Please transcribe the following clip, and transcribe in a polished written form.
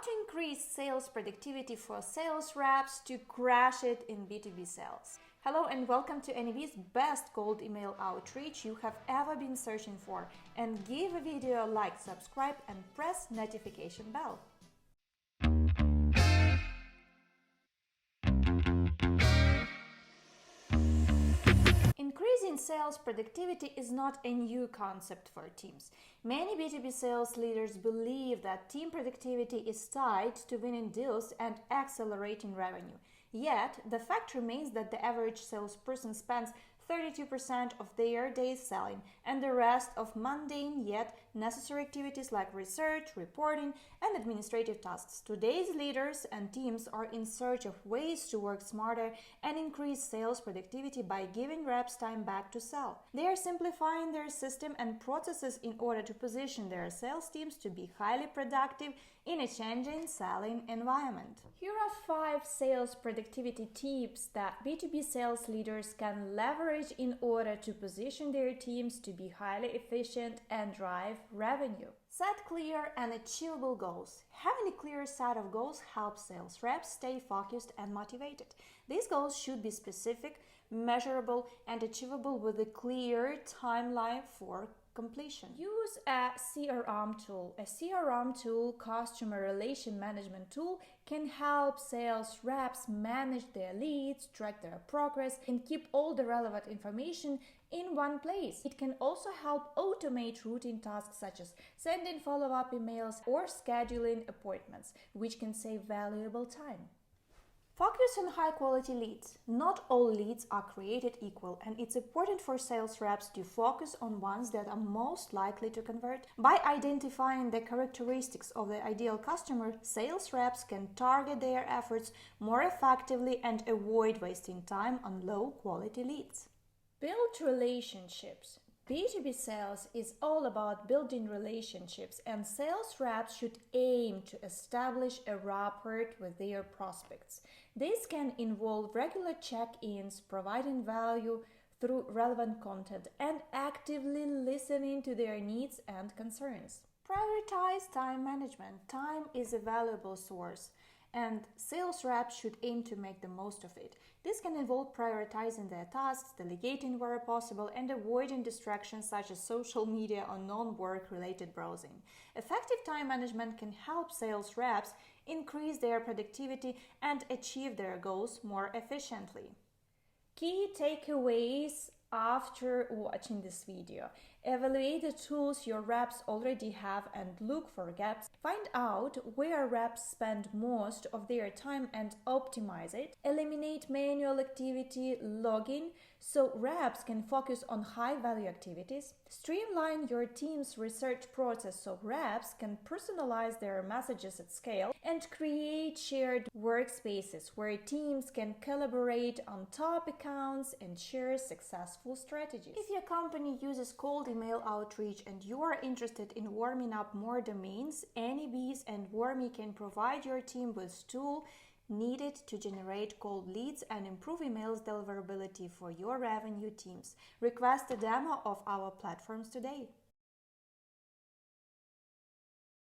How to increase sales productivity for sales reps to crush it in B2B sales. Hello and welcome to AnyBiz best cold email outreach you have ever been searching for. And give a video a like, subscribe and press notification bell. Increasing sales productivity is not a new concept for teams. Many B2B sales leaders believe that team productivity is tied to winning deals and accelerating revenue. Yet, the fact remains that the average salesperson spends 32% of their days selling, and the rest of mundane yet necessary activities like research, reporting, and administrative tasks. Today's leaders and teams are in search of ways to work smarter and increase sales productivity by giving reps time back to sell. They are simplifying their system and processes in order to position their sales teams to be highly productive in a changing selling environment. Here are 5 sales productivity tips that B2B sales leaders can leverage in order to position their teams to be highly efficient and drive revenue. Set clear and achievable goals. Having a clear set of goals helps sales reps stay focused and motivated. These goals should be specific, measurable, and achievable with a clear timeline for completion. Use a CRM tool. A CRM tool, customer relation management tool, can help sales reps manage their leads, track their progress, and keep all the relevant information in one place. It can also help automate routine tasks such as sending follow-up emails or scheduling appointments, which can save valuable time. Focus on high-quality leads. Not all leads are created equal, and it's important for sales reps to focus on ones that are most likely to convert. By identifying the characteristics of the ideal customer, sales reps can target their efforts more effectively and avoid wasting time on low-quality leads. Build relationships. B2B sales is all about building relationships, and sales reps should aim to establish a rapport with their prospects. This can involve regular check-ins, providing value through relevant content, and actively listening to their needs and concerns. Prioritize time management. Time is a valuable source, and sales reps should aim to make the most of it. This can involve prioritizing their tasks, delegating where possible, and avoiding distractions such as social media or non-work related browsing. Effective time management can help sales reps increase their productivity and achieve their goals more efficiently. Key takeaways after watching this video. Evaluate the tools your reps already have and look for gaps. Find out where reps spend most of their time and optimize it. Eliminate manual activity logging so reps can focus on high-value activities. Streamline your team's research process so reps can personalize their messages at scale, and create shared workspaces where teams can collaborate on top accounts and share successful strategies. If your company uses cold email outreach and you are interested in warming up more domains, AnyBiz and Warmy can provide your team with tools needed to generate cold leads and improve emails deliverability for your revenue teams. Request a demo of our platforms today.